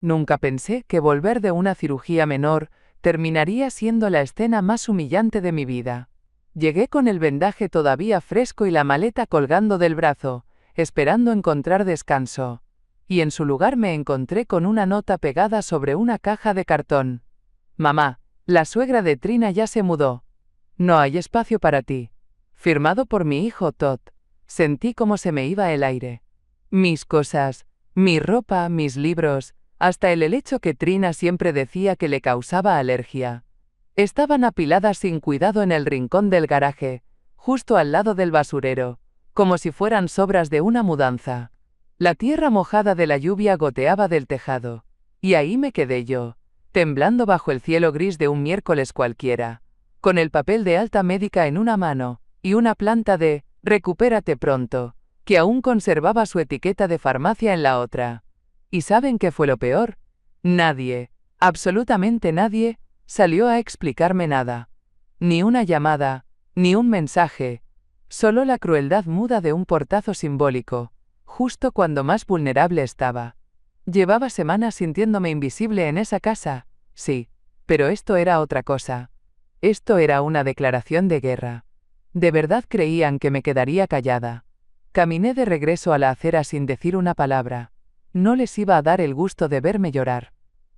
Nunca pensé que volver de una cirugía menor terminaría siendo la escena más humillante de mi vida. Llegué con el vendaje todavía fresco y la maleta colgando del brazo, esperando encontrar descanso. Y en su lugar me encontré con una nota pegada sobre una caja de cartón. Mamá, la suegra de Trina ya se mudó. No hay espacio para ti. Firmado por mi hijo Todd. Sentí como se me iba el aire. Mis cosas, mi ropa, mis libros, hasta el helecho que Trina siempre decía que le causaba alergia. Estaban apiladas sin cuidado en el rincón del garaje, justo al lado del basurero, como si fueran sobras de una mudanza. La tierra mojada de la lluvia goteaba del tejado, y ahí me quedé yo, temblando bajo el cielo gris de un miércoles cualquiera, con el papel de alta médica en una mano, y una planta de «Recupérate pronto», que aún conservaba su etiqueta de farmacia en la otra. ¿Y saben qué fue lo peor? Nadie, absolutamente nadie, salió a explicarme nada. Ni una llamada, ni un mensaje, solo la crueldad muda de un portazo simbólico, justo cuando más vulnerable estaba. Llevaba semanas sintiéndome invisible en esa casa, sí, pero esto era otra cosa. Esto era una declaración de guerra. De verdad creían que me quedaría callada. Caminé de regreso a la acera sin decir una palabra. No les iba a dar el gusto de verme llorar.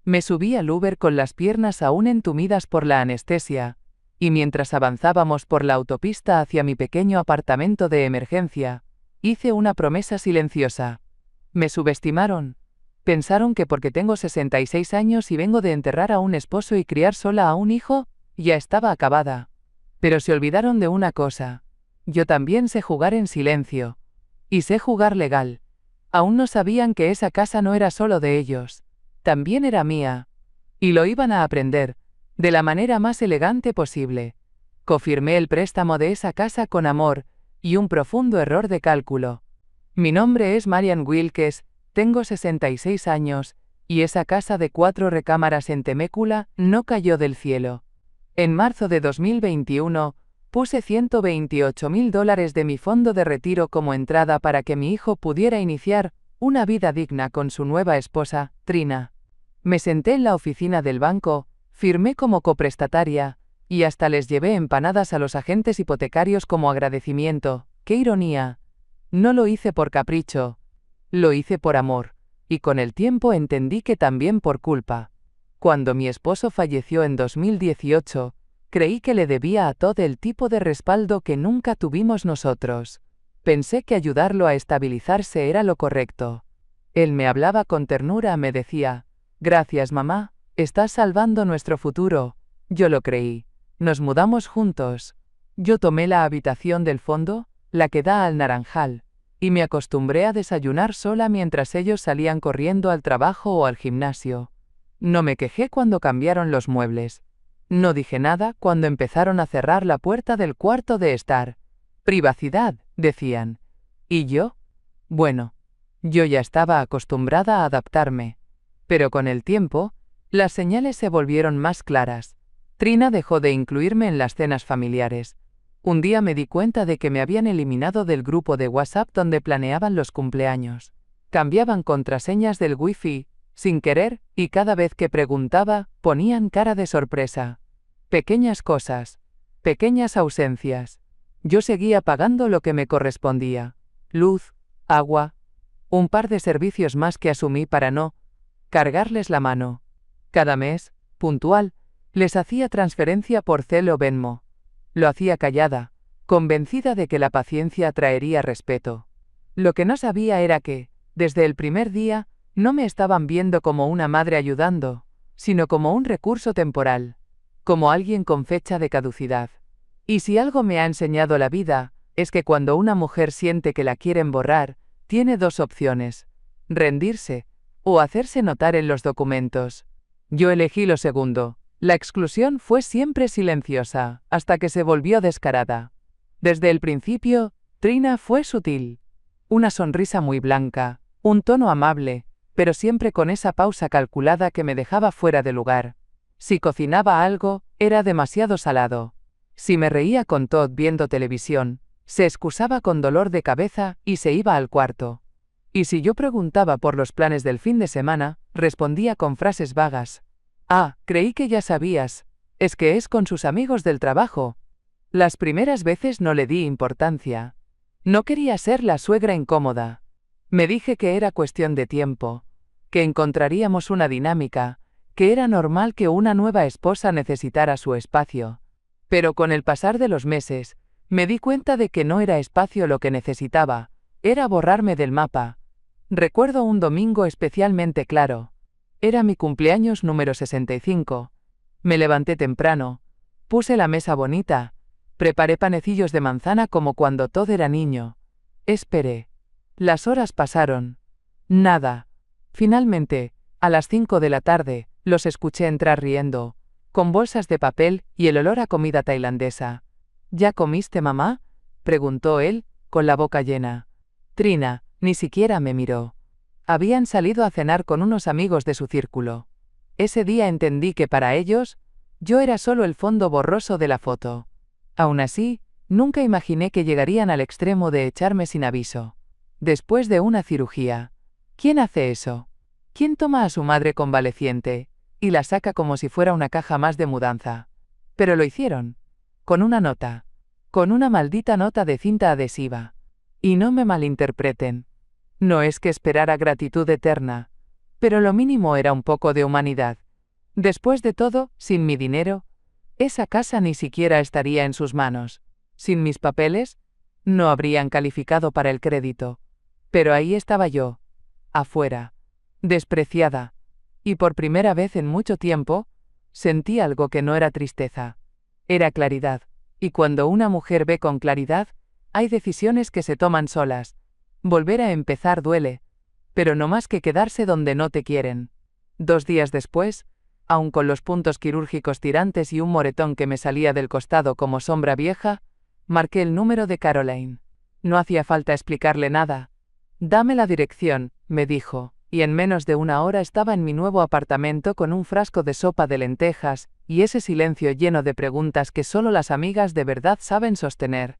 Me subí al Uber con las piernas aún entumidas por la anestesia, y mientras avanzábamos por la autopista hacia mi pequeño apartamento de emergencia, hice una promesa silenciosa. Me subestimaron. Pensaron que porque tengo 66 años y vengo de enterrar a un esposo y criar sola a un hijo, ya estaba acabada. Pero se olvidaron de una cosa. Yo también sé jugar en silencio. Y sé jugar legal. Aún no sabían que esa casa no era solo de ellos. También era mía. Y lo iban a aprender, de la manera más elegante posible. Confirmé el préstamo de esa casa con amor, y un profundo error de cálculo. Mi nombre es Marian Wilkes, tengo 66 años, y esa casa de 4 recámaras en Temecula no cayó del cielo. En marzo de 2021, puse $128,000 de mi fondo de retiro como entrada para que mi hijo pudiera iniciar una vida digna con su nueva esposa, Trina. Me senté en la oficina del banco, firmé como coprestataria, y hasta les llevé empanadas a los agentes hipotecarios como agradecimiento. ¡Qué ironía! No lo hice por capricho. Lo hice por amor, y con el tiempo entendí que también por culpa. Cuando mi esposo falleció en 2018, creí que le debía a Todd el tipo de respaldo que nunca tuvimos nosotros. Pensé que ayudarlo a estabilizarse era lo correcto. Él me hablaba con ternura, me decía, «Gracias, mamá, estás salvando nuestro futuro». Yo lo creí. Nos mudamos juntos. Yo tomé la habitación del fondo, la que da al Naranjal, y me acostumbré a desayunar sola mientras ellos salían corriendo al trabajo o al gimnasio. No me quejé cuando cambiaron los muebles. No dije nada cuando empezaron a cerrar la puerta del cuarto de estar. Privacidad, decían. ¿Y yo? Bueno, yo ya estaba acostumbrada a adaptarme. Pero con el tiempo, las señales se volvieron más claras. Trina dejó de incluirme en las cenas familiares. Un día me di cuenta de que me habían eliminado del grupo de WhatsApp donde planeaban los cumpleaños. Cambiaban contraseñas del Wi-Fi, sin querer, y cada vez que preguntaba, ponían cara de sorpresa. Pequeñas cosas, pequeñas ausencias. Yo seguía pagando lo que me correspondía. Luz, agua, un par de servicios más que asumí para no cargarles la mano. Cada mes, puntual, les hacía transferencia por Zelle o Venmo. Lo hacía callada, convencida de que la paciencia traería respeto. Lo que no sabía era que, desde el primer día, no me estaban viendo como una madre ayudando, sino como un recurso temporal, como alguien con fecha de caducidad. Y si algo me ha enseñado la vida, es que cuando una mujer siente que la quieren borrar, tiene dos opciones: rendirse, o hacerse notar en los documentos. Yo elegí lo segundo. La exclusión fue siempre silenciosa, hasta que se volvió descarada. Desde el principio, Trina fue sutil. Una sonrisa muy blanca, un tono amable, pero siempre con esa pausa calculada que me dejaba fuera de lugar. Si cocinaba algo, era demasiado salado. Si me reía con Todd viendo televisión, se excusaba con dolor de cabeza y se iba al cuarto. Y si yo preguntaba por los planes del fin de semana, respondía con frases vagas. Ah, creí que ya sabías. Es que es con sus amigos del trabajo. Las primeras veces no le di importancia. No quería ser la suegra incómoda. Me dije que era cuestión de tiempo, que encontraríamos una dinámica, que era normal que una nueva esposa necesitara su espacio. Pero con el pasar de los meses, me di cuenta de que no era espacio lo que necesitaba, era borrarme del mapa. Recuerdo un domingo especialmente claro. Era mi cumpleaños número 65. Me levanté temprano, puse la mesa bonita, preparé panecillos de manzana como cuando todo era niño. Esperé. Las horas pasaron. Nada. Finalmente, a las 5 de la tarde, los escuché entrar riendo, con bolsas de papel y el olor a comida tailandesa. ¿Ya comiste, mamá?, preguntó él, con la boca llena. Trina ni siquiera me miró. Habían salido a cenar con unos amigos de su círculo. Ese día entendí que para ellos, yo era solo el fondo borroso de la foto. Aún así, nunca imaginé que llegarían al extremo de echarme sin aviso. Después de una cirugía. ¿Quién hace eso? ¿Quién toma a su madre convaleciente y la saca como si fuera una caja más de mudanza? Pero lo hicieron. Con una nota. Con una maldita nota de cinta adhesiva. Y no me malinterpreten. No es que esperara gratitud eterna, pero lo mínimo era un poco de humanidad. Después de todo, sin mi dinero, esa casa ni siquiera estaría en sus manos. Sin mis papeles, no habrían calificado para el crédito. Pero ahí estaba yo, afuera, despreciada. Y por primera vez en mucho tiempo, sentí algo que no era tristeza. Era claridad. Y cuando una mujer ve con claridad, hay decisiones que se toman solas. Volver a empezar duele, pero no más que quedarse donde no te quieren. 2 días después, aun con los puntos quirúrgicos tirantes y un moretón que me salía del costado como sombra vieja, marqué el número de Caroline. No hacía falta explicarle nada. Dame la dirección, me dijo, y en menos de una hora estaba en mi nuevo apartamento con un frasco de sopa de lentejas, y ese silencio lleno de preguntas que solo las amigas de verdad saben sostener.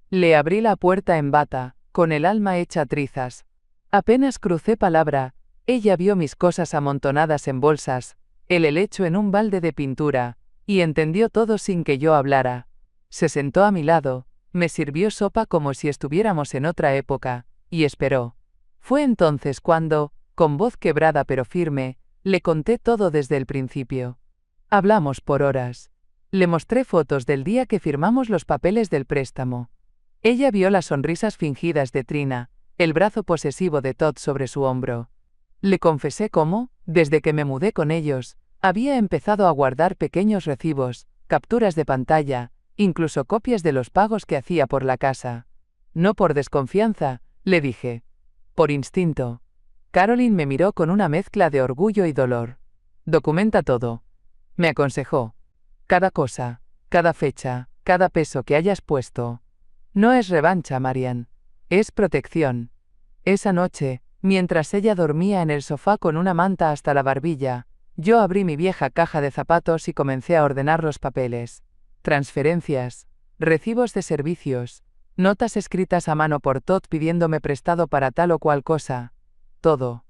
Le abrí la puerta en bata, con el alma hecha trizas. Apenas crucé palabra, ella vio mis cosas amontonadas en bolsas, el helecho en un balde de pintura, y entendió todo sin que yo hablara. Se sentó a mi lado, me sirvió sopa como si estuviéramos en otra época, y esperó. Fue entonces cuando, con voz quebrada pero firme, le conté todo desde el principio. Hablamos por horas. Le mostré fotos del día que firmamos los papeles del préstamo. Ella vio las sonrisas fingidas de Trina, el brazo posesivo de Todd sobre su hombro. Le confesé cómo, desde que me mudé con ellos, había empezado a guardar pequeños recibos, capturas de pantalla, incluso copias de los pagos que hacía por la casa. No por desconfianza, le dije. Por instinto. Caroline me miró con una mezcla de orgullo y dolor. Documenta todo. Me aconsejó. Cada cosa, cada fecha, cada peso que hayas puesto. No es revancha, Marian. Es protección. Esa noche, mientras ella dormía en el sofá con una manta hasta la barbilla, yo abrí mi vieja caja de zapatos y comencé a ordenar los papeles. Transferencias, recibos de servicios, notas escritas a mano por Todd pidiéndome prestado para tal o cual cosa. Todo.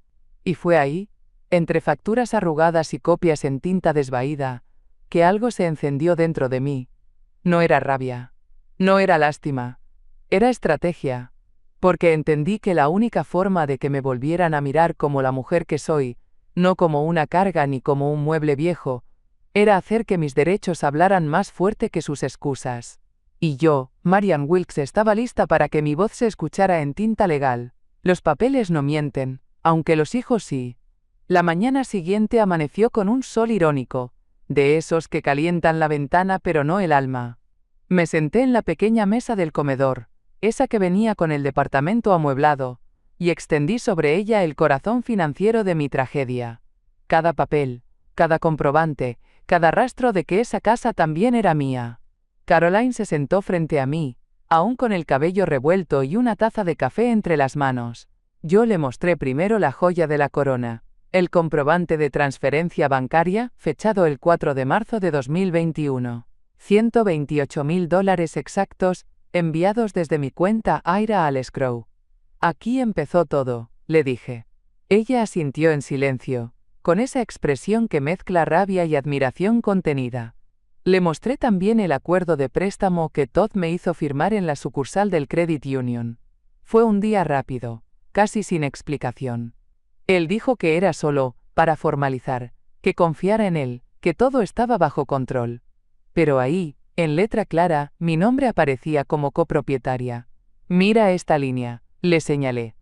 Y fue ahí, entre facturas arrugadas y copias en tinta desvaída, que algo se encendió dentro de mí. No era rabia. No era lástima. Era estrategia. Porque entendí que la única forma de que me volvieran a mirar como la mujer que soy, no como una carga ni como un mueble viejo, era hacer que mis derechos hablaran más fuerte que sus excusas. Y yo, Marian Wilkes, estaba lista para que mi voz se escuchara en tinta legal. Los papeles no mienten, aunque los hijos sí. La mañana siguiente amaneció con un sol irónico, de esos que calientan la ventana pero no el alma. Me senté en la pequeña mesa del comedor, esa que venía con el departamento amueblado, y extendí sobre ella el corazón financiero de mi tragedia. Cada papel, cada comprobante, cada rastro de que esa casa también era mía. Caroline se sentó frente a mí, aún con el cabello revuelto y una taza de café entre las manos. Yo le mostré primero la joya de la corona, el comprobante de transferencia bancaria, fechado el 4 de marzo de 2021. $128.000 exactos, enviados desde mi cuenta IRA al escrow. Aquí empezó todo, le dije. Ella asintió en silencio, con esa expresión que mezcla rabia y admiración contenida. Le mostré también el acuerdo de préstamo que Todd me hizo firmar en la sucursal del Credit Union. Fue un día rápido, casi sin explicación. Él dijo que era solo para formalizar, que confiara en él, que todo estaba bajo control. Pero ahí, en letra clara, mi nombre aparecía como copropietaria. Mira esta línea, le señalé.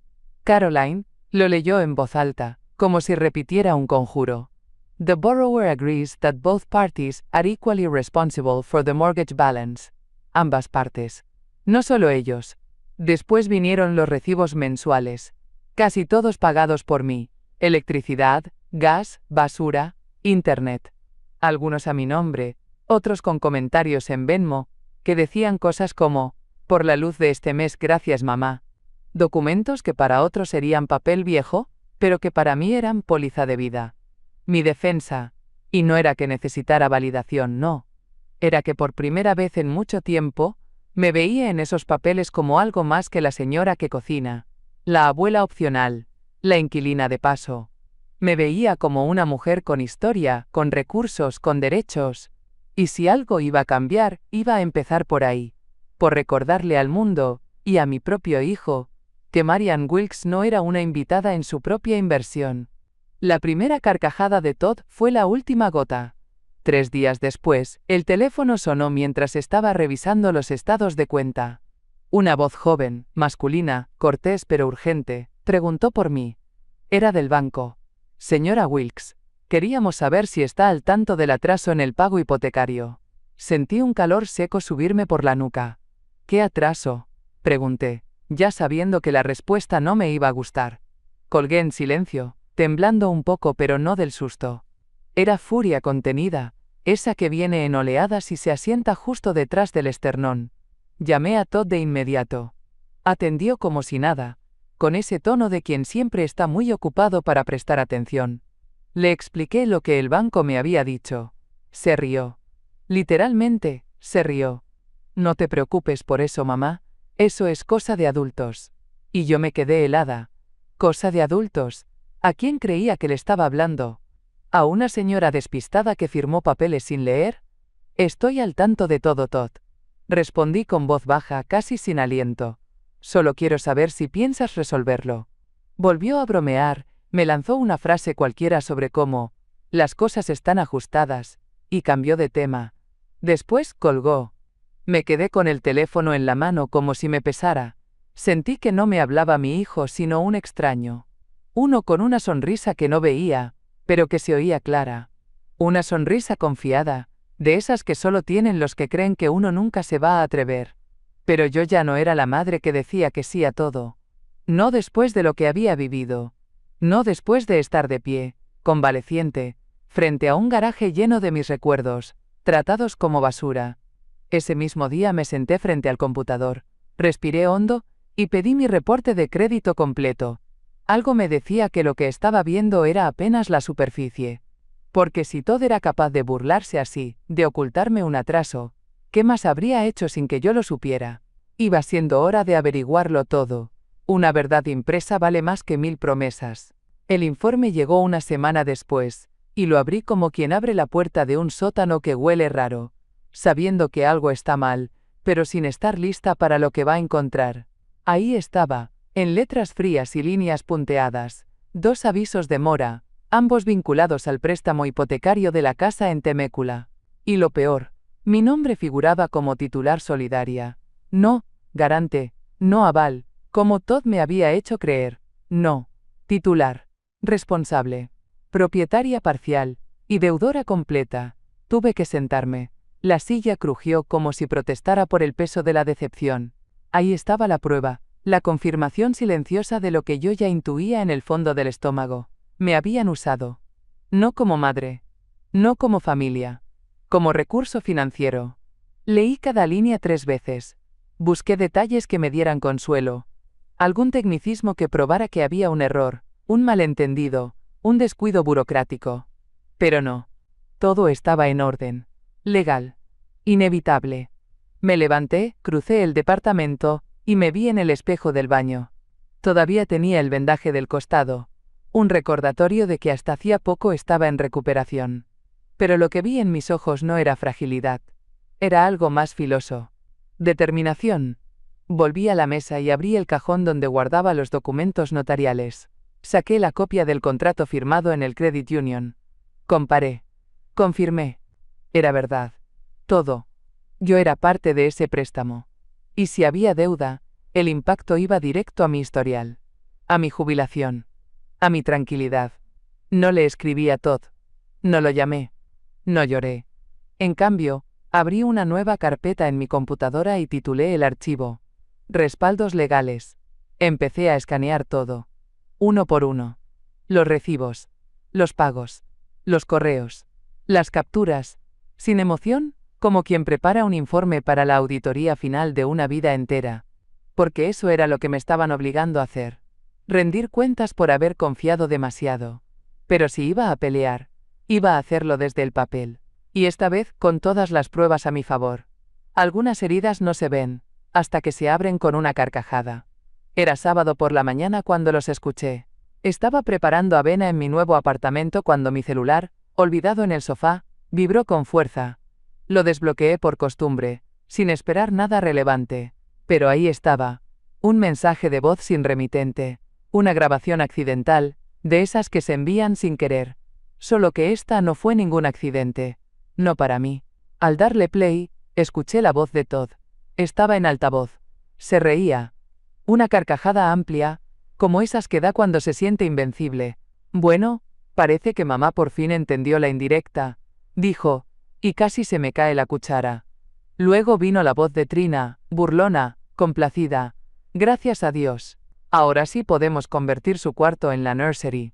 Caroline lo leyó en voz alta, como si repitiera un conjuro. The borrower agrees that both parties are equally responsible for the mortgage balance. Ambas partes. No solo ellos. Después vinieron los recibos mensuales. Casi todos pagados por mí. Electricidad, gas, basura, internet. Algunos a mi nombre, otros con comentarios en Venmo, que decían cosas como, por la luz de este mes gracias mamá. Documentos que para otros serían papel viejo, pero que para mí eran póliza de vida. Mi defensa, y no era que necesitara validación, no. Era que por primera vez en mucho tiempo, me veía en esos papeles como algo más que la señora que cocina, la abuela opcional, la inquilina de paso. Me veía como una mujer con historia, con recursos, con derechos. Y si algo iba a cambiar, iba a empezar por ahí. Por recordarle al mundo, y a mi propio hijo, que Marianne Wilkes no era una invitada en su propia inversión. La primera carcajada de Todd fue la última gota. 3 días después, el teléfono sonó mientras estaba revisando los estados de cuenta. Una voz joven, masculina, cortés pero urgente, preguntó por mí. Era del banco. Señora Wilkes, queríamos saber si está al tanto del atraso en el pago hipotecario. Sentí un calor seco subirme por la nuca. ¿Qué atraso?, pregunté, ya sabiendo que la respuesta no me iba a gustar. Colgué en silencio, temblando un poco pero no del susto. Era furia contenida, esa que viene en oleadas y se asienta justo detrás del esternón. Llamé a Todd de inmediato. Atendió como si nada, con ese tono de quien siempre está muy ocupado para prestar atención. Le expliqué lo que el banco me había dicho. Se rió. Literalmente, se rió. No te preocupes por eso, mamá, eso es cosa de adultos. Y yo me quedé helada. ¿Cosa de adultos? ¿A quién creía que le estaba hablando? ¿A una señora despistada que firmó papeles sin leer? Estoy al tanto de todo, Todd. Respondí con voz baja, casi sin aliento. Solo quiero saber si piensas resolverlo. Volvió a bromear, me lanzó una frase cualquiera sobre cómo las cosas están ajustadas, y cambió de tema. Después colgó. Me quedé con el teléfono en la mano como si me pesara. Sentí que no me hablaba mi hijo sino un extraño. Uno con una sonrisa que no veía, pero que se oía clara. Una sonrisa confiada, de esas que solo tienen los que creen que uno nunca se va a atrever. Pero yo ya no era la madre que decía que sí a todo. No después de lo que había vivido. No después de estar de pie, convaleciente, frente a un garaje lleno de mis recuerdos, tratados como basura. Ese mismo día me senté frente al computador, respiré hondo, y pedí mi reporte de crédito completo. Algo me decía que lo que estaba viendo era apenas la superficie. Porque si Todd era capaz de burlarse así, de ocultarme un atraso, ¿qué más habría hecho sin que yo lo supiera? Iba siendo hora de averiguarlo todo. Una verdad impresa vale más que 1000 promesas. El informe llegó una semana después, y lo abrí como quien abre la puerta de un sótano que huele raro, sabiendo que algo está mal, pero sin estar lista para lo que va a encontrar. Ahí estaba, en letras frías y líneas punteadas, 2 avisos de mora, ambos vinculados al préstamo hipotecario de la casa en Temécula. Y lo peor, mi nombre figuraba como titular solidaria. No, garante, no aval, como Todd me había hecho creer. No, titular, responsable, propietaria parcial, y deudora completa. Tuve que sentarme. La silla crujió como si protestara por el peso de la decepción. Ahí estaba la prueba, la confirmación silenciosa de lo que yo ya intuía en el fondo del estómago. Me habían usado. No como madre. No como familia. Como recurso financiero. Leí cada línea 3 veces. Busqué detalles que me dieran consuelo. Algún tecnicismo que probara que había un error, un malentendido, un descuido burocrático. Pero no. Todo estaba en orden. Legal. Inevitable. Me levanté, crucé el departamento, y me vi en el espejo del baño. Todavía tenía el vendaje del costado, un recordatorio de que hasta hacía poco estaba en recuperación. Pero lo que vi en mis ojos no era fragilidad, era algo más filoso. Determinación. Volví a la mesa y abrí el cajón donde guardaba los documentos notariales. Saqué la copia del contrato firmado en el Credit Union. Comparé. Confirmé. Era verdad. Todo. Yo era parte de ese préstamo. Y si había deuda, el impacto iba directo a mi historial. A mi jubilación. A mi tranquilidad. No le escribí a Todd. No lo llamé. No lloré. En cambio, abrí una nueva carpeta en mi computadora y titulé el archivo. Respaldos legales. Empecé a escanear todo. Uno por uno. Los recibos. Los pagos. Los correos. Las capturas. Sin emoción, como quien prepara un informe para la auditoría final de una vida entera. Porque eso era lo que me estaban obligando a hacer. Rendir cuentas por haber confiado demasiado. Pero si iba a pelear, iba a hacerlo desde el papel. Y esta vez con todas las pruebas a mi favor. Algunas heridas no se ven, hasta que se abren con una carcajada. Era sábado por la mañana cuando los escuché. Estaba preparando avena en mi nuevo apartamento cuando mi celular, olvidado en el sofá, vibró con fuerza. Lo desbloqueé por costumbre, sin esperar nada relevante. Pero ahí estaba. Un mensaje de voz sin remitente. Una grabación accidental, de esas que se envían sin querer. Solo que esta no fue ningún accidente. No para mí. Al darle play, escuché la voz de Todd. Estaba en altavoz. Se reía. Una carcajada amplia, como esas que da cuando se siente invencible. Bueno, parece que mamá por fin entendió la indirecta, dijo, y casi se me cae la cuchara. Luego vino la voz de Trina, burlona, complacida. Gracias a Dios. Ahora sí podemos convertir su cuarto en la nursery.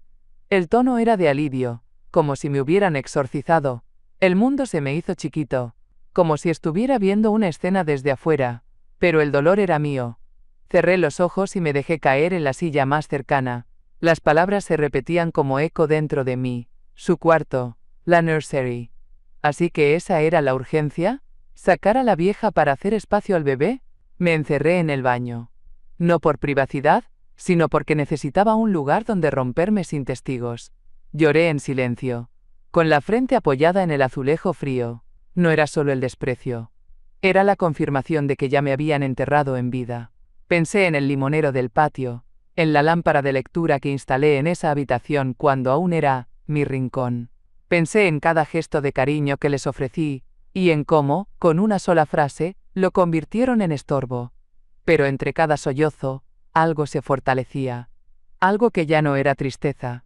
El tono era de alivio, como si me hubieran exorcizado. El mundo se me hizo chiquito, como si estuviera viendo una escena desde afuera, pero el dolor era mío. Cerré los ojos y me dejé caer en la silla más cercana. Las palabras se repetían como eco dentro de mí. Su cuarto, la nursery. ¿Así que esa era la urgencia? ¿Sacar a la vieja para hacer espacio al bebé? Me encerré en el baño. No por privacidad, sino porque necesitaba un lugar donde romperme sin testigos. Lloré en silencio, con la frente apoyada en el azulejo frío. No era solo el desprecio. Era la confirmación de que ya me habían enterrado en vida. Pensé en el limonero del patio, en la lámpara de lectura que instalé en esa habitación cuando aún era mi rincón. Pensé en cada gesto de cariño que les ofrecí, y en cómo, con una sola frase, lo convirtieron en estorbo. Pero entre cada sollozo, algo se fortalecía. Algo que ya no era tristeza.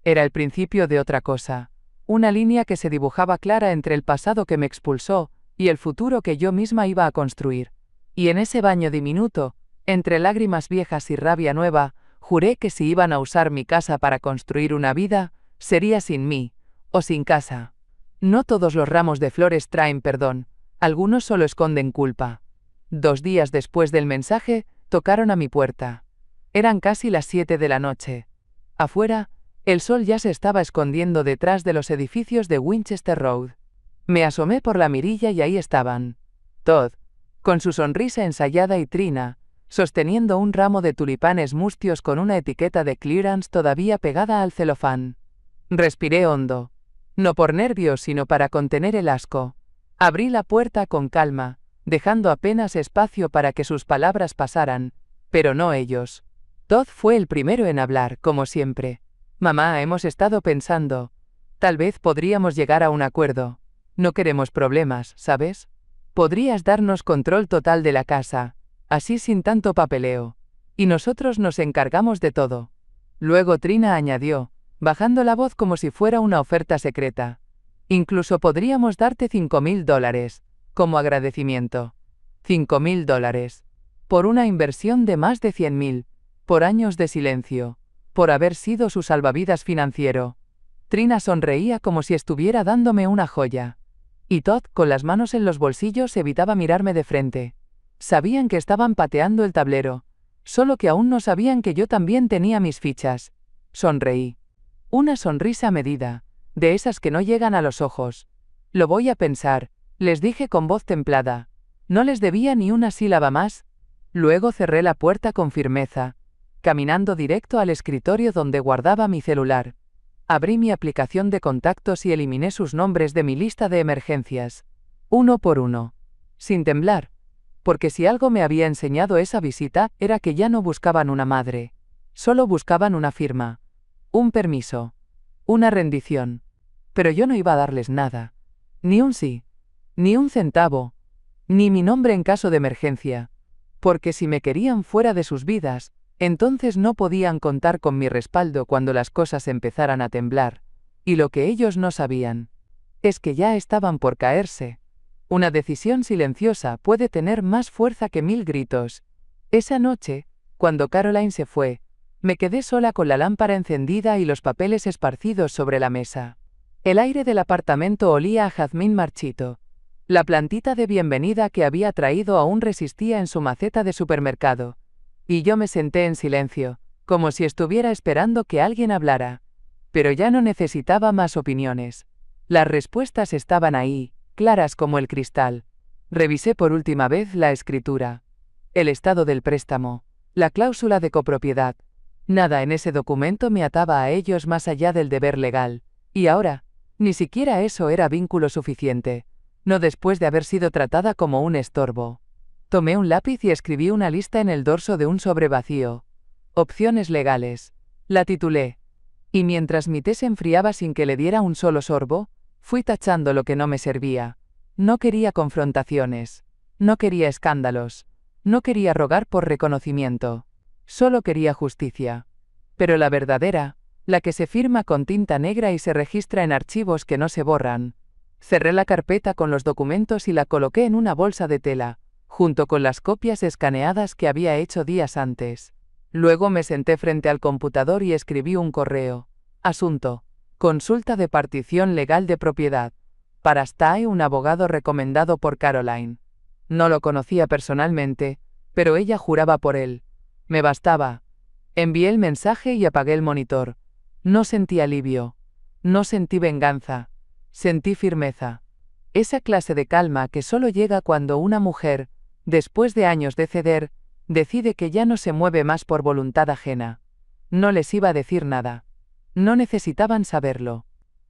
Era el principio de otra cosa. Una línea que se dibujaba clara entre el pasado que me expulsó, y el futuro que yo misma iba a construir. Y en ese baño diminuto, entre lágrimas viejas y rabia nueva, juré que si iban a usar mi casa para construir una vida, sería sin mí, o sin casa. No todos los ramos de flores traen perdón, algunos solo esconden culpa. 2 días después del mensaje, tocaron a mi puerta. Eran casi las 7 de la noche. Afuera, el sol ya se estaba escondiendo detrás de los edificios de Winchester Road. Me asomé por la mirilla y ahí estaban. Todd, con su sonrisa ensayada y Trina, sosteniendo un ramo de tulipanes mustios con una etiqueta de clearance todavía pegada al celofán. Respiré hondo. No por nervios sino para contener el asco. Abrí la puerta con calma, dejando apenas espacio para que sus palabras pasaran, pero no ellos. Todd fue el primero en hablar, como siempre. Mamá, hemos estado pensando. Tal vez podríamos llegar a un acuerdo. No queremos problemas, ¿sabes? Podrías darnos control total de la casa, así sin tanto papeleo. Y nosotros nos encargamos de todo. Luego Trina añadió, bajando la voz como si fuera una oferta secreta. Incluso podríamos darte $5,000, como agradecimiento. $5,000. Por una inversión de más de 100,000. Por años de silencio. Por haber sido su salvavidas financiero. Trina sonreía como si estuviera dándome una joya. Y Todd, con las manos en los bolsillos, evitaba mirarme de frente. Sabían que estaban pateando el tablero. Solo que aún no sabían que yo también tenía mis fichas. Sonreí. Una sonrisa medida, de esas que no llegan a los ojos. Lo voy a pensar, les dije con voz templada. No les debía ni una sílaba más. Luego cerré la puerta con firmeza. caminando directo al escritorio donde guardaba mi celular. Abrí mi aplicación de contactos y eliminé sus nombres de mi lista de emergencias, uno por uno, sin temblar, porque si algo me había enseñado esa visita era que ya no buscaban una madre, solo buscaban una firma, un permiso, una rendición. Pero yo no iba a darles nada, ni un sí, ni un centavo, ni mi nombre en caso de emergencia, porque si me querían fuera de sus vidas, entonces no podían contar con mi respaldo cuando las cosas empezaran a temblar, y lo que ellos no sabían es que ya estaban por caerse. Una decisión silenciosa puede tener más fuerza que 1000 gritos. Esa noche, cuando Caroline se fue, me quedé sola con la lámpara encendida y los papeles esparcidos sobre la mesa. El aire del apartamento olía a jazmín marchito. La plantita de bienvenida que había traído aún resistía en su maceta de supermercado. Y yo me senté en silencio, como si estuviera esperando que alguien hablara. Pero ya no necesitaba más opiniones. Las respuestas estaban ahí, claras como el cristal. Revisé por última vez la escritura, el estado del préstamo, la cláusula de copropiedad. Nada en ese documento me ataba a ellos más allá del deber legal, y ahora, ni siquiera eso era vínculo suficiente, no después de haber sido tratada como un estorbo. Tomé un lápiz y escribí una lista en el dorso de un sobre vacío. Opciones legales. La titulé. Y mientras mi té se enfriaba sin que le diera un solo sorbo, fui tachando lo que no me servía. No quería confrontaciones. No quería escándalos. No quería rogar por reconocimiento. Solo quería justicia. Pero la verdadera, la que se firma con tinta negra y se registra en archivos que no se borran. Cerré la carpeta con los documentos y la coloqué en una bolsa de tela, junto con las copias escaneadas que había hecho días antes. Luego me senté frente al computador y escribí un correo. Asunto: consulta de partición legal de propiedad. Para Stay, un abogado recomendado por Caroline. No lo conocía personalmente, pero ella juraba por él. Me bastaba. Envié el mensaje y apagué el monitor. No sentí alivio. No sentí venganza. Sentí firmeza. Esa clase de calma que solo llega cuando una mujer, después de años de ceder, decide que ya no se mueve más por voluntad ajena. No les iba a decir nada. No necesitaban saberlo.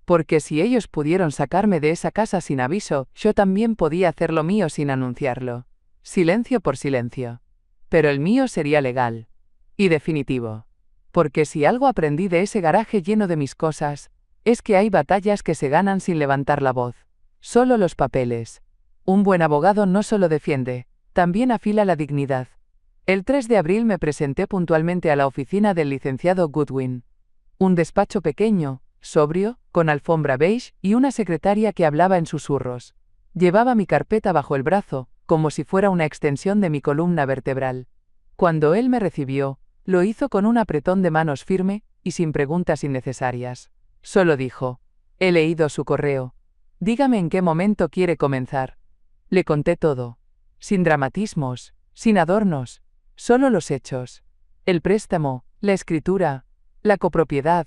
Porque si ellos pudieron sacarme de esa casa sin aviso, yo también podía hacer lo mío sin anunciarlo. Silencio por silencio. Pero el mío sería legal. Y definitivo. Porque si algo aprendí de ese garaje lleno de mis cosas, es que hay batallas que se ganan sin levantar la voz. Solo los papeles. Un buen abogado no solo defiende, también afila la dignidad. El 3 de abril me presenté puntualmente a la oficina del licenciado Goodwin. Un despacho pequeño, sobrio, con alfombra beige y una secretaria que hablaba en susurros. Llevaba mi carpeta bajo el brazo, como si fuera una extensión de mi columna vertebral. Cuando él me recibió, lo hizo con un apretón de manos firme y sin preguntas innecesarias. Solo dijo: he leído su correo. Dígame en qué momento quiere comenzar. Le conté todo. Sin dramatismos, sin adornos, solo los hechos. El préstamo, la escritura, la copropiedad,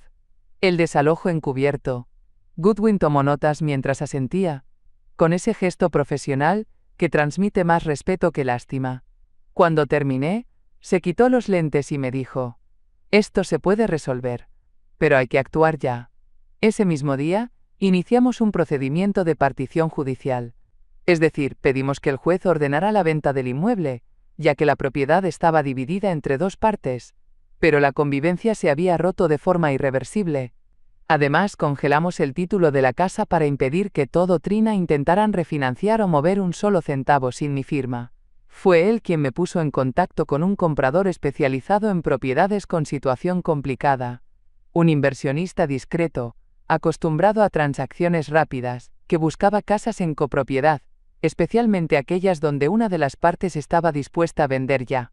el desalojo encubierto. Goodwin tomó notas mientras asentía, con ese gesto profesional que transmite más respeto que lástima. Cuando terminé, se quitó los lentes y me dijo: esto se puede resolver, pero hay que actuar ya. Ese mismo día, iniciamos un procedimiento de partición judicial. Es decir, pedimos que el juez ordenara la venta del inmueble, ya que la propiedad estaba dividida entre dos partes, pero la convivencia se había roto de forma irreversible. Además, congelamos el título de la casa para impedir que todo Trina intentaran refinanciar o mover un solo centavo sin mi firma. Fue él quien me puso en contacto con un comprador especializado en propiedades con situación complicada. Un inversionista discreto, acostumbrado a transacciones rápidas, que buscaba casas en copropiedad, especialmente aquellas donde una de las partes estaba dispuesta a vender ya.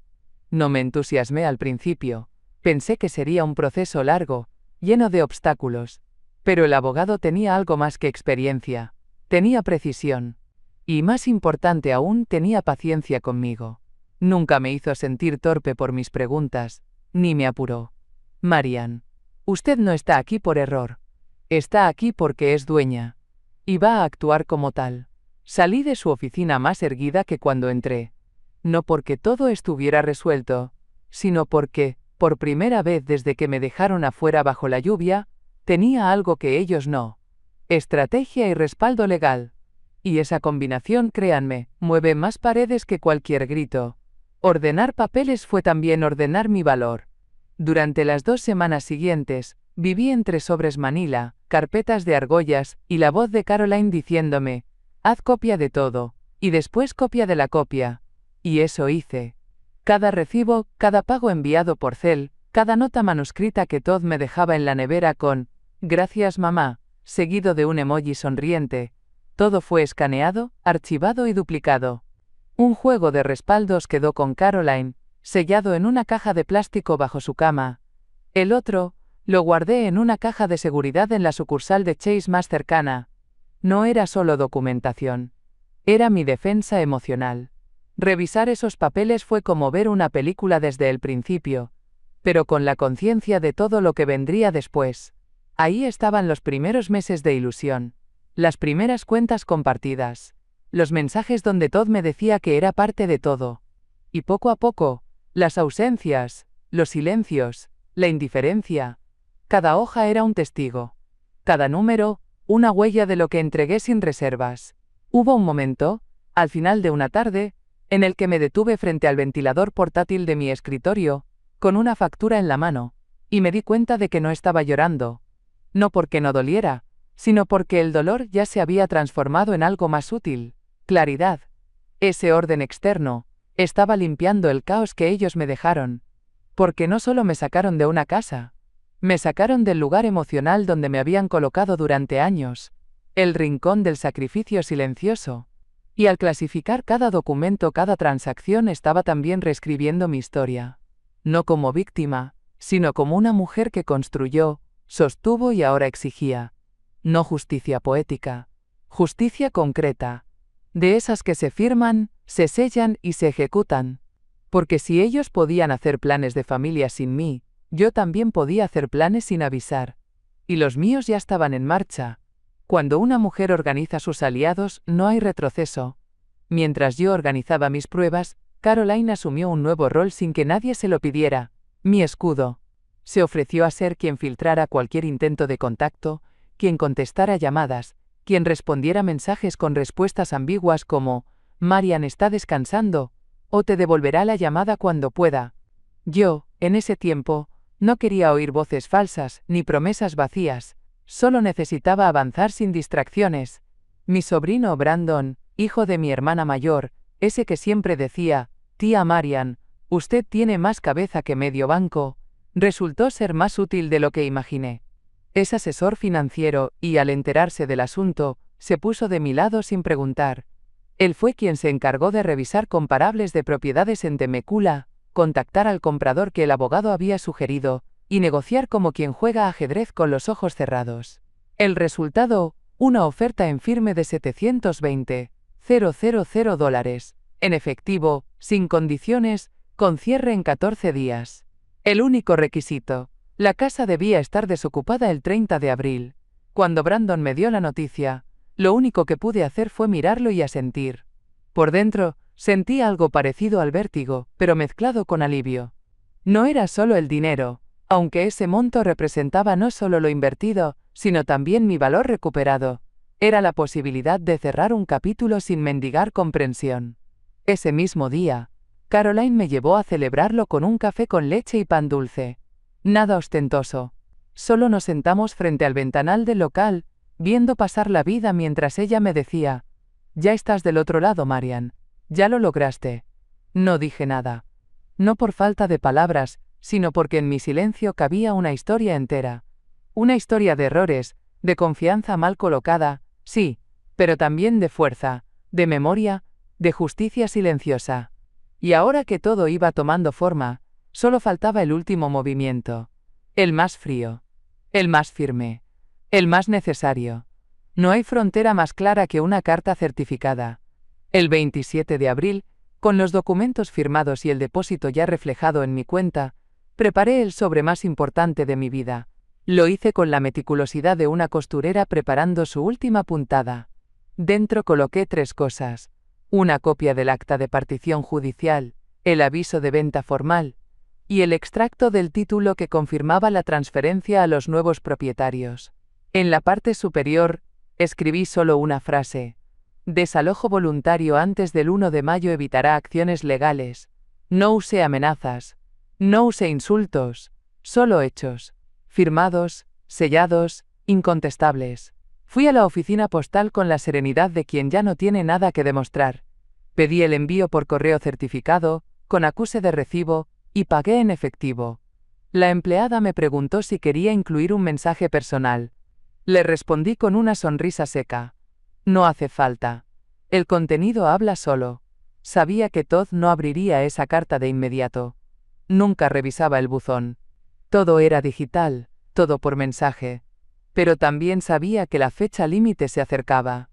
No me entusiasmé al principio. Pensé que sería un proceso largo, lleno de obstáculos. Pero el abogado tenía algo más que experiencia. Tenía precisión. Y más importante aún, tenía paciencia conmigo. Nunca me hizo sentir torpe por mis preguntas, ni me apuró. Marian, usted no está aquí por error. Está aquí porque es dueña. Y va a actuar como tal. Salí de su oficina más erguida que cuando entré. No porque todo estuviera resuelto, sino porque, por primera vez desde que me dejaron afuera bajo la lluvia, tenía algo que ellos no. Estrategia y respaldo legal. Y esa combinación, créanme, mueve más paredes que cualquier grito. Ordenar papeles fue también ordenar mi valor. Durante las 2 semanas siguientes, viví entre sobres Manila, carpetas de argollas, y la voz de Caroline diciéndome, haz copia de todo, y después copia de la copia. Y eso hice. Cada recibo, cada pago enviado por Zelle, cada nota manuscrita que Todd me dejaba en la nevera con, gracias mamá, seguido de un emoji sonriente, todo fue escaneado, archivado y duplicado. Un juego de respaldos quedó con Caroline, sellado en una caja de plástico bajo su cama. El otro, lo guardé en una caja de seguridad en la sucursal de Chase más cercana. No era solo documentación. Era mi defensa emocional. Revisar esos papeles fue como ver una película desde el principio, pero con la conciencia de todo lo que vendría después. Ahí estaban los primeros meses de ilusión, las primeras cuentas compartidas, los mensajes donde Todd me decía que era parte de todo. Y poco a poco, las ausencias, los silencios, la indiferencia. Cada hoja era un testigo. Cada número, una huella de lo que entregué sin reservas. Hubo un momento, al final de una tarde, en el que me detuve frente al ventilador portátil de mi escritorio, con una factura en la mano, y me di cuenta de que no estaba llorando. No porque no doliera, sino porque el dolor ya se había transformado en algo más útil, claridad. Ese orden externo, estaba limpiando el caos que ellos me dejaron. Porque no solo me sacaron de una casa, me sacaron del lugar emocional donde me habían colocado durante años, el rincón del sacrificio silencioso. Y al clasificar cada documento, cada transacción estaba también reescribiendo mi historia. No como víctima, sino como una mujer que construyó, sostuvo y ahora exigía. No justicia poética, justicia concreta. De esas que se firman, se sellan y se ejecutan. Porque si ellos podían hacer planes de familia sin mí, yo también podía hacer planes sin avisar. Y los míos ya estaban en marcha. Cuando una mujer organiza sus aliados, no hay retroceso. Mientras yo organizaba mis pruebas, Caroline asumió un nuevo rol sin que nadie se lo pidiera, mi escudo. Se ofreció a ser quien filtrara cualquier intento de contacto, quien contestara llamadas, quien respondiera mensajes con respuestas ambiguas como, Marian está descansando, o te devolverá la llamada cuando pueda. Yo, en ese tiempo, no quería oír voces falsas, ni promesas vacías. Solo necesitaba avanzar sin distracciones. Mi sobrino Brandon, hijo de mi hermana mayor, ese que siempre decía, tía Marian, usted tiene más cabeza que medio banco, resultó ser más útil de lo que imaginé. Es asesor financiero y, al enterarse del asunto, se puso de mi lado sin preguntar. Él fue quien se encargó de revisar comparables de propiedades en Temecula, contactar al comprador que el abogado había sugerido, y negociar como quien juega ajedrez con los ojos cerrados. El resultado, una oferta en firme de $720,000, en efectivo, sin condiciones, con cierre en 14 días. El único requisito, la casa debía estar desocupada el 30 de abril. Cuando Brandon me dio la noticia, lo único que pude hacer fue mirarlo y asentir. Por dentro, sentí algo parecido al vértigo, pero mezclado con alivio. No era solo el dinero, aunque ese monto representaba no solo lo invertido, sino también mi valor recuperado. Era la posibilidad de cerrar un capítulo sin mendigar comprensión. Ese mismo día, Caroline me llevó a celebrarlo con un café con leche y pan dulce. Nada ostentoso. Solo nos sentamos frente al ventanal del local, viendo pasar la vida mientras ella me decía, ya estás del otro lado, Marian. Ya lo lograste. No dije nada. No por falta de palabras, sino porque en mi silencio cabía una historia entera. Una historia de errores, de confianza mal colocada, sí, pero también de fuerza, de memoria, de justicia silenciosa. Y ahora que todo iba tomando forma, solo faltaba el último movimiento. El más frío. El más firme. El más necesario. No hay frontera más clara que una carta certificada. El 27 de abril, con los documentos firmados y el depósito ya reflejado en mi cuenta, preparé el sobre más importante de mi vida. Lo hice con la meticulosidad de una costurera preparando su última puntada. Dentro coloqué 3 cosas. Una copia del acta de partición judicial, el aviso de venta formal, y el extracto del título que confirmaba la transferencia a los nuevos propietarios. En la parte superior, escribí solo una frase: desalojo voluntario antes del 1 de mayo evitará acciones legales. No use amenazas. No use insultos. Solo hechos. Firmados, sellados, incontestables. Fui a la oficina postal con la serenidad de quien ya no tiene nada que demostrar. Pedí el envío por correo certificado, con acuse de recibo, y pagué en efectivo. La empleada me preguntó si quería incluir un mensaje personal. Le respondí con una sonrisa seca. No hace falta. El contenido habla solo. Sabía que Todd no abriría esa carta de inmediato. Nunca revisaba el buzón. Todo era digital, todo por mensaje. Pero también sabía que la fecha límite se acercaba.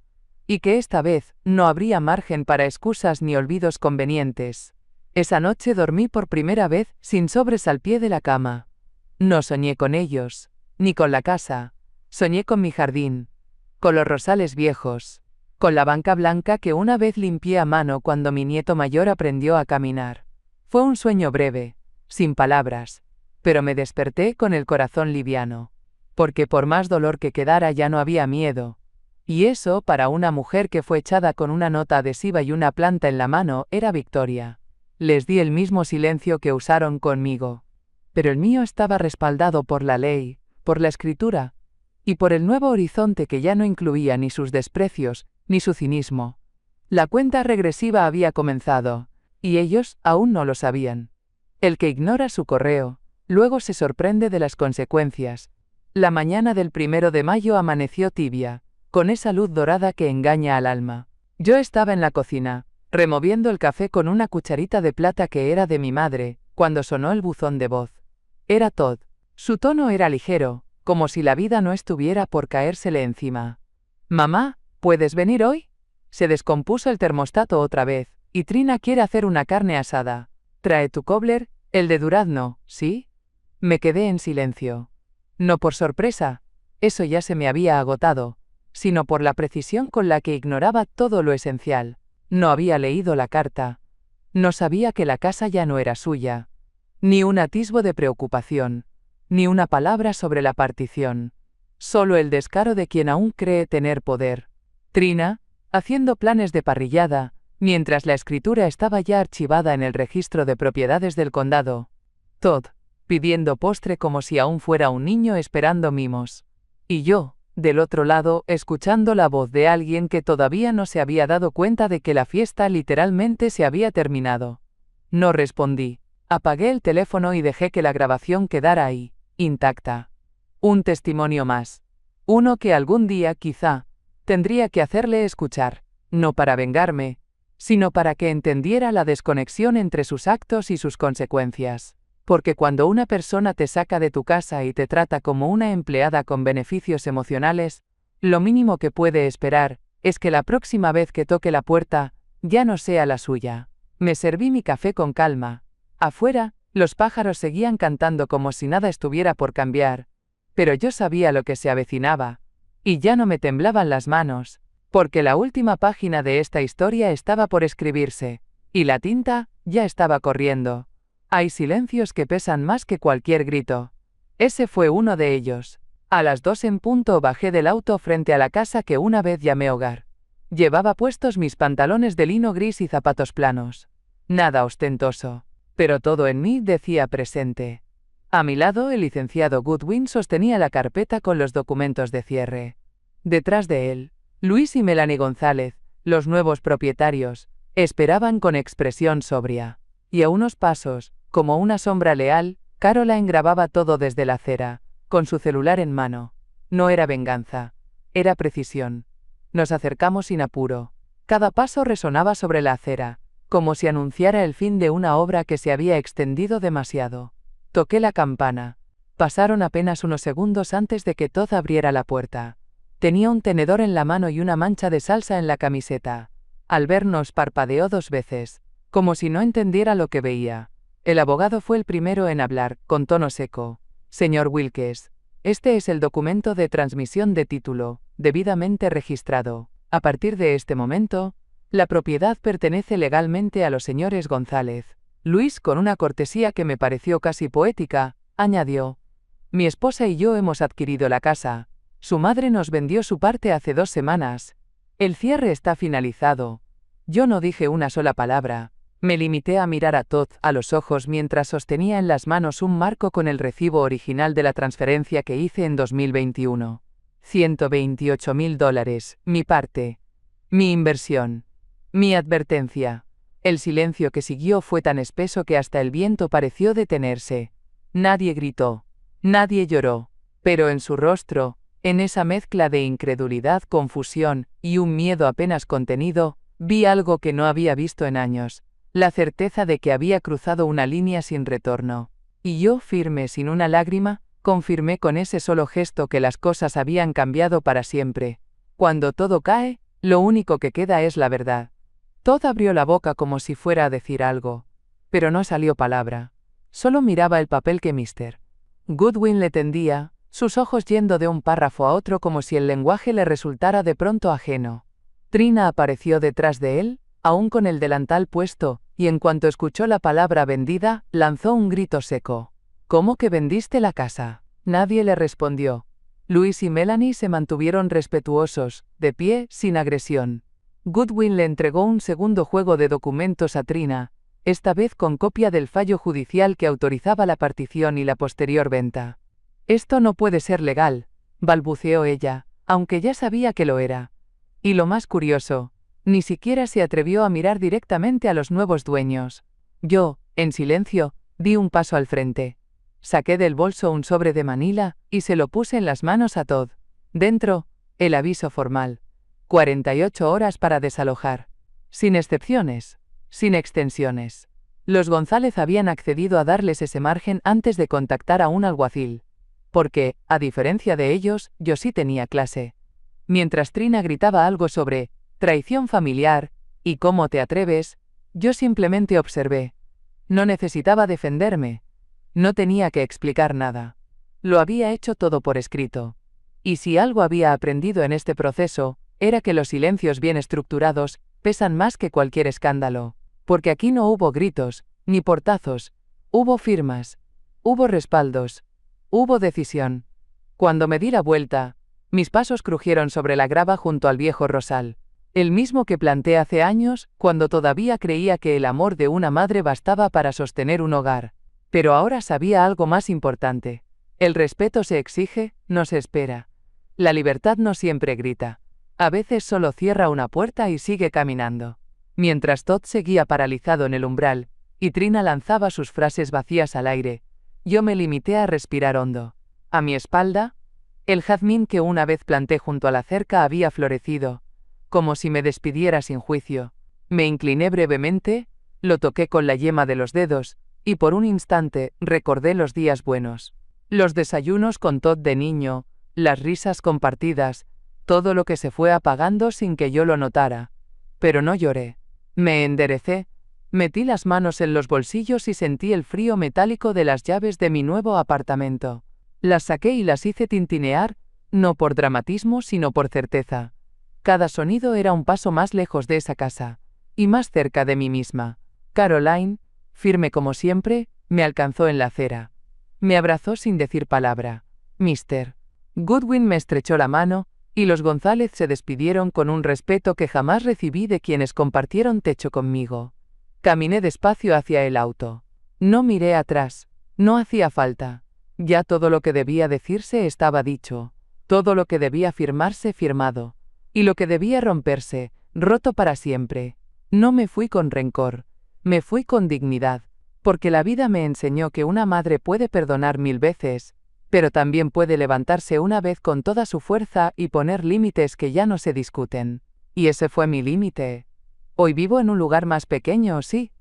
Y que esta vez no habría margen para excusas ni olvidos convenientes. Esa noche dormí por primera vez sin sobres al pie de la cama. No soñé con ellos, ni con la casa. Soñé con mi jardín, con los rosales viejos, con la banca blanca que una vez limpié a mano cuando mi nieto mayor aprendió a caminar. Fue un sueño breve, sin palabras, pero me desperté con el corazón liviano, porque por más dolor que quedara ya no había miedo. Y eso, para una mujer que fue echada con una nota adhesiva y una planta en la mano, era victoria. Les di el mismo silencio que usaron conmigo. Pero el mío estaba respaldado por la ley, por la escritura, y por el nuevo horizonte que ya no incluía ni sus desprecios, ni su cinismo. La cuenta regresiva había comenzado, y ellos aún no lo sabían. El que ignora su correo, luego se sorprende de las consecuencias. La mañana del 1 de mayo amaneció tibia, con esa luz dorada que engaña al alma. Yo estaba en la cocina, removiendo el café con una cucharita de plata que era de mi madre, cuando sonó el buzón de voz. Era Todd. Su tono era ligero, como si la vida no estuviera por caérsele encima. «Mamá, ¿puedes venir hoy?» Se descompuso el termostato otra vez, y Trina quiere hacer una carne asada. «¿Trae tu cobbler, el de durazno, sí?» Me quedé en silencio. No por sorpresa, eso ya se me había agotado, sino por la precisión con la que ignoraba todo lo esencial. No había leído la carta. No sabía que la casa ya no era suya. Ni un atisbo de preocupación. Ni una palabra sobre la partición. Solo el descaro de quien aún cree tener poder. Trina, haciendo planes de parrillada, mientras la escritura estaba ya archivada en el registro de propiedades del condado. Todd, pidiendo postre como si aún fuera un niño esperando mimos. Y yo, del otro lado, escuchando la voz de alguien que todavía no se había dado cuenta de que la fiesta literalmente se había terminado. No respondí. Apagué el teléfono y dejé que la grabación quedara ahí, intacta. Un testimonio más. Uno que algún día, quizá, tendría que hacerle escuchar, no para vengarme, sino para que entendiera la desconexión entre sus actos y sus consecuencias. Porque cuando una persona te saca de tu casa y te trata como una empleada con beneficios emocionales, lo mínimo que puede esperar es que la próxima vez que toque la puerta, ya no sea la suya. Me serví mi café con calma. Afuera, los pájaros seguían cantando como si nada estuviera por cambiar, pero yo sabía lo que se avecinaba, y ya no me temblaban las manos, porque la última página de esta historia estaba por escribirse, y la tinta ya estaba corriendo. Hay silencios que pesan más que cualquier grito. Ese fue uno de ellos. A las 2 en punto bajé del auto frente a la casa que una vez llamé hogar. Llevaba puestos mis pantalones de lino gris y zapatos planos. Nada ostentoso. Pero todo en mí decía presente. A mi lado el licenciado Goodwin sostenía la carpeta con los documentos de cierre. Detrás de él, Luis y Melanie González, los nuevos propietarios, esperaban con expresión sobria. Y a unos pasos, como una sombra leal, Caroline grababa todo desde la acera, con su celular en mano. No era venganza, era precisión. Nos acercamos sin apuro. Cada paso resonaba sobre la acera, como si anunciara el fin de una obra que se había extendido demasiado. Toqué la campana. Pasaron apenas unos segundos antes de que Todd abriera la puerta. Tenía un tenedor en la mano y una mancha de salsa en la camiseta. Al vernos parpadeó 2 veces, como si no entendiera lo que veía. El abogado fue el primero en hablar, con tono seco. «Señor Wilkes, este es el documento de transmisión de título, debidamente registrado. A partir de este momento, la propiedad pertenece legalmente a los señores González. Luis, con una cortesía que me pareció casi poética, añadió: mi esposa y yo hemos adquirido la casa. Su madre nos vendió su parte hace 2 semanas. El cierre está finalizado. Yo no dije una sola palabra. Me limité a mirar a Todd a los ojos mientras sostenía en las manos un marco con el recibo original de la transferencia que hice en 2021. $128.000, mi parte. Mi inversión. Mi advertencia. El silencio que siguió fue tan espeso que hasta el viento pareció detenerse. Nadie gritó. Nadie lloró. Pero en su rostro, en esa mezcla de incredulidad, confusión y un miedo apenas contenido, vi algo que no había visto en años. La certeza de que había cruzado una línea sin retorno. Y yo, firme sin una lágrima, confirmé con ese solo gesto que las cosas habían cambiado para siempre. Cuando todo cae, lo único que queda es la verdad. Todd abrió la boca como si fuera a decir algo, pero no salió palabra. Solo miraba el papel que Mr. Goodwin le tendía, sus ojos yendo de un párrafo a otro como si el lenguaje le resultara de pronto ajeno. Trina apareció detrás de él, aún con el delantal puesto, y en cuanto escuchó la palabra vendida, lanzó un grito seco. ¿Cómo que vendiste la casa? Nadie le respondió. Luis y Melanie se mantuvieron respetuosos, de pie, sin agresión. Goodwin le entregó un segundo juego de documentos a Trina, esta vez con copia del fallo judicial que autorizaba la partición y la posterior venta. Esto no puede ser legal, balbuceó ella, aunque ya sabía que lo era. Y lo más curioso, ni siquiera se atrevió a mirar directamente a los nuevos dueños. Yo, en silencio, di un paso al frente. Saqué del bolso un sobre de Manila y se lo puse en las manos a Todd. Dentro, el aviso formal. 48 horas para desalojar. Sin excepciones. Sin extensiones. Los González habían accedido a darles ese margen antes de contactar a un alguacil. Porque, a diferencia de ellos, yo sí tenía clase. Mientras Trina gritaba algo sobre traición familiar y ¿cómo te atreves?, yo simplemente observé. No necesitaba defenderme. No tenía que explicar nada. Lo había hecho todo por escrito. Y si algo había aprendido en este proceso, era que los silencios bien estructurados pesan más que cualquier escándalo. Porque aquí no hubo gritos, ni portazos. Hubo firmas. Hubo respaldos. Hubo decisión. Cuando me di la vuelta, mis pasos crujieron sobre la grava junto al viejo rosal. El mismo que planté hace años, cuando todavía creía que el amor de una madre bastaba para sostener un hogar. Pero ahora sabía algo más importante. El respeto se exige, no se espera. La libertad no siempre grita. A veces solo cierra una puerta y sigue caminando. Mientras Todd seguía paralizado en el umbral, y Trina lanzaba sus frases vacías al aire, yo me limité a respirar hondo. A mi espalda, el jazmín que una vez planté junto a la cerca había florecido, como si me despidiera sin juicio. Me incliné brevemente, lo toqué con la yema de los dedos, y por un instante recordé los días buenos. Los desayunos con Todd de niño, las risas compartidas, todo lo que se fue apagando sin que yo lo notara. Pero no lloré. Me enderecé, metí las manos en los bolsillos y sentí el frío metálico de las llaves de mi nuevo apartamento. Las saqué y las hice tintinear, no por dramatismo sino por certeza. Cada sonido era un paso más lejos de esa casa, y más cerca de mí misma. Caroline, firme como siempre, me alcanzó en la acera. Me abrazó sin decir palabra. Mr. Goodwin me estrechó la mano, y los González se despidieron con un respeto que jamás recibí de quienes compartieron techo conmigo. Caminé despacio hacia el auto. No miré atrás. No hacía falta. Ya todo lo que debía decirse estaba dicho. Todo lo que debía firmarse firmado. Y lo que debía romperse, roto para siempre. No me fui con rencor. Me fui con dignidad. Porque la vida me enseñó que una madre puede perdonar 1000 veces, pero también puede levantarse una vez con toda su fuerza y poner límites que ya no se discuten. Y ese fue mi límite. Hoy vivo en un lugar más pequeño, sí,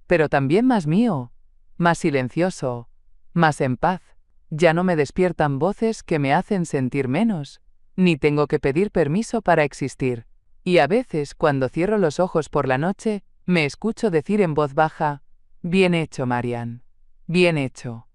pero también más mío, más silencioso, más en paz. Ya no me despiertan voces que me hacen sentir menos, ni tengo que pedir permiso para existir. Y a veces, cuando cierro los ojos por la noche, me escucho decir en voz baja: bien hecho, Marian. Bien hecho.